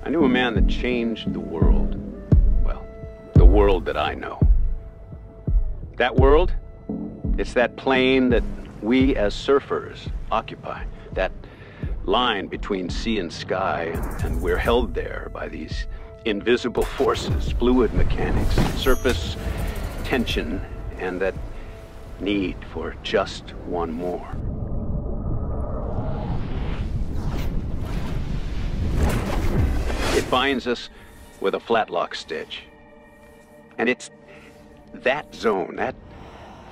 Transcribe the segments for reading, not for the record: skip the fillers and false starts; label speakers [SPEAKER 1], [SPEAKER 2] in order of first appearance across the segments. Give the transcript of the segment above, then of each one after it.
[SPEAKER 1] I knew a man that changed the world. Well, the world that I know. That world, it's that plane that we as surfers occupy. That line between sea and sky, and we're held there by these invisible forces, fluid mechanics, surface tension, and that need for just one more. It binds us with a flat lock stitch. And it's that zone, that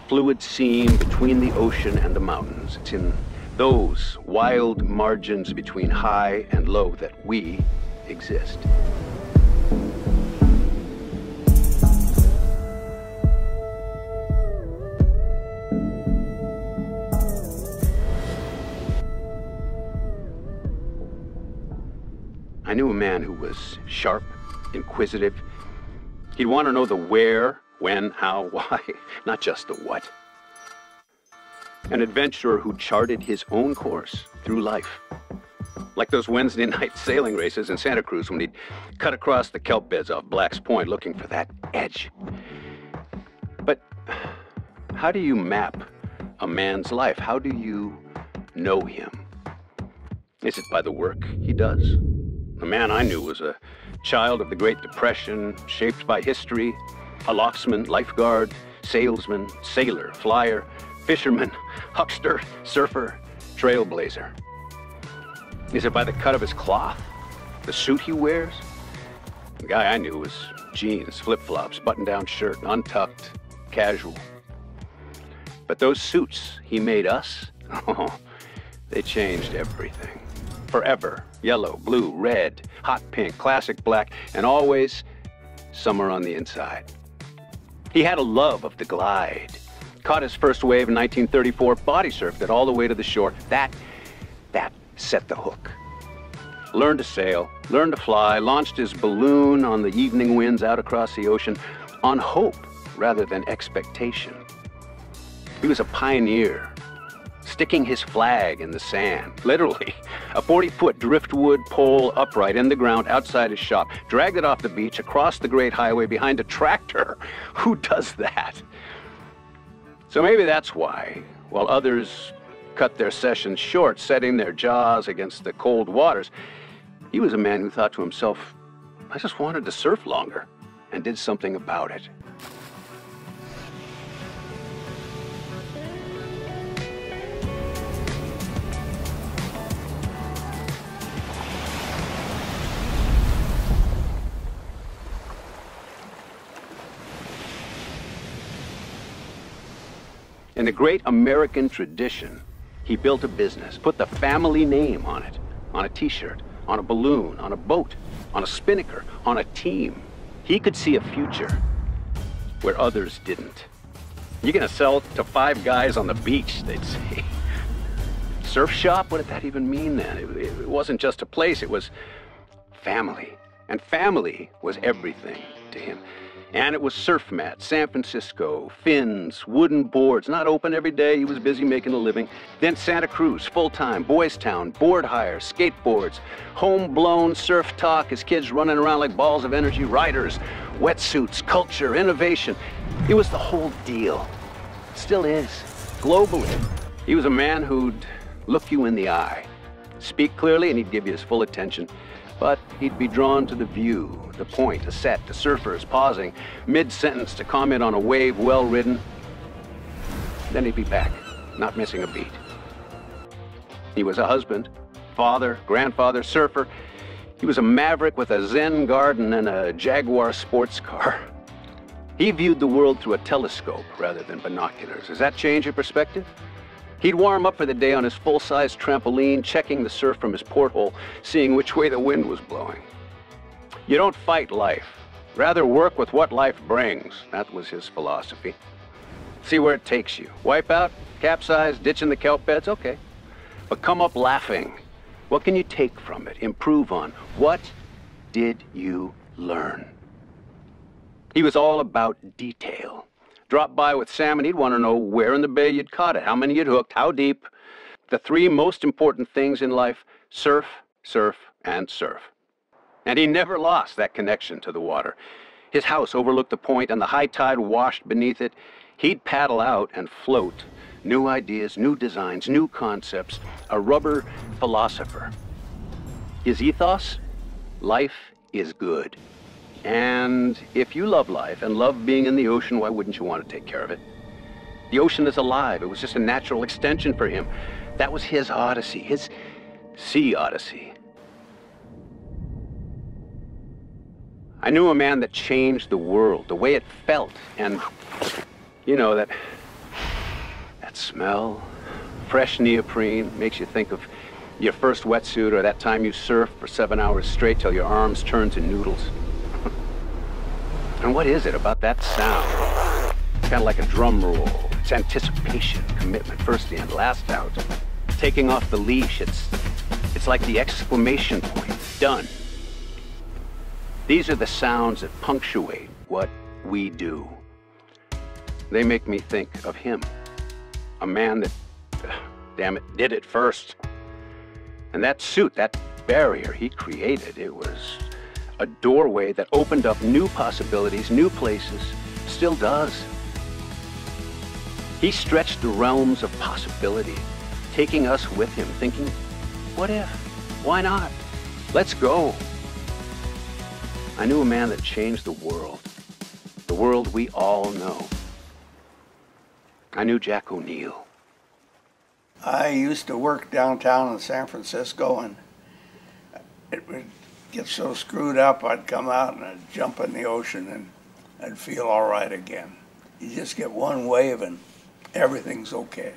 [SPEAKER 1] fluid seam between the ocean and the mountains. It's in those wild margins between high and low that we exist. I knew a man who was sharp, inquisitive. He'd want to know the where, when, how, why, not just the what. An adventurer who charted his own course through life. Like those Wednesday night sailing races in Santa Cruz when he'd cut across the kelp beds off Black's Point looking for that edge. But how do you map a man's life? How do you know him? Is it by the work he does? The man I knew was a child of the Great Depression, shaped by history, a locksman, lifeguard, salesman, sailor, flyer, fisherman, huckster, surfer, trailblazer. Is it by the cut of his cloth? The suit he wears? The guy I knew was jeans, flip-flops, button-down shirt, untucked, casual. But those suits he made us, oh, they changed everything. Forever. Yellow, blue, red, hot pink, classic black, and always summer on the inside. He had a love of the glide. Caught his first wave in 1934, body surfed it all the way to the shore. That set the hook. Learned to sail, learned to fly, launched his balloon on the evening winds out across the ocean on hope rather than expectation. He was a pioneer, sticking his flag in the sand, literally. A 40-foot driftwood pole upright in the ground outside his shop, dragged it off the beach, across the great highway behind a tractor. Who does that? So maybe that's why, while others cut their sessions short, setting their jaws against the cold waters, he was a man who thought to himself, I just wanted to surf longer, and did something about it. In the great American tradition, he built a business, put the family name on it, on a t-shirt, on a balloon, on a boat, on a spinnaker, on a team. He could see a future where others didn't. You're gonna sell to 5 guys on the beach, they'd say. Surf shop? What did that even mean then? It wasn't just a place, it was family. And family was everything to him. And it was surf mat, San Francisco, fins, wooden boards, not open every day, he was busy making a living. Then Santa Cruz, full-time, Boys Town, board hire, skateboards, home-blown surf talk, his kids running around like balls of energy, riders, wetsuits, culture, innovation. It was the whole deal. Still is, globally. He was a man who'd look you in the eye, speak clearly, and he'd give you his full attention. But he'd be drawn to the view, the point, a set, the surfers pausing mid-sentence to comment on a wave well-ridden. Then he'd be back, not missing a beat. He was a husband, father, grandfather, surfer. He was a maverick with a Zen garden and a Jaguar sports car. He viewed the world through a telescope rather than binoculars. Does that change your perspective? He'd warm up for the day on his full-size trampoline, checking the surf from his porthole, seeing which way the wind was blowing. You don't fight life. Rather work with what life brings. That was his philosophy. See where it takes you. Wipe out, capsize, ditching the kelp beds, okay. But come up laughing. What can you take from it, improve on? What did you learn? He was all about detail. Drop by with Sam and he'd want to know where in the bay you'd caught it, how many you'd hooked, how deep. The 3 most important things in life: surf, surf, and surf. And he never lost that connection to the water. His house overlooked the point, and the high tide washed beneath it. He'd paddle out and float. New ideas, new designs, new concepts. A rubber philosopher. His ethos? Life is good. And if you love life and love being in the ocean, why wouldn't you want to take care of it? The ocean is alive. It was just a natural extension for him. That was his Odyssey, his sea Odyssey. I knew a man that changed the world, the way it felt, and, you know, that smell, fresh neoprene, makes you think of your first wetsuit or that time you surfed for 7 hours straight till your arms turned to noodles. And what is it about that sound? It's kind of like a drum roll. It's anticipation, commitment, first in, last out. Taking off the leash, it's like the exclamation point, done. These are the sounds that punctuate what we do. They make me think of him. A man that, damn it, did it first. And that suit, that barrier he created, it was a doorway that opened up new possibilities, new places, still does. He stretched the realms of possibility, taking us with him, thinking, what if? Why not? Let's go. I knew a man that changed the world we all know. I knew Jack O Neill.
[SPEAKER 2] I used to work downtown in San Francisco, and it would get so screwed up, I'd come out and I'd jump in the ocean and I'd feel all right again. You just get one wave and everything's okay.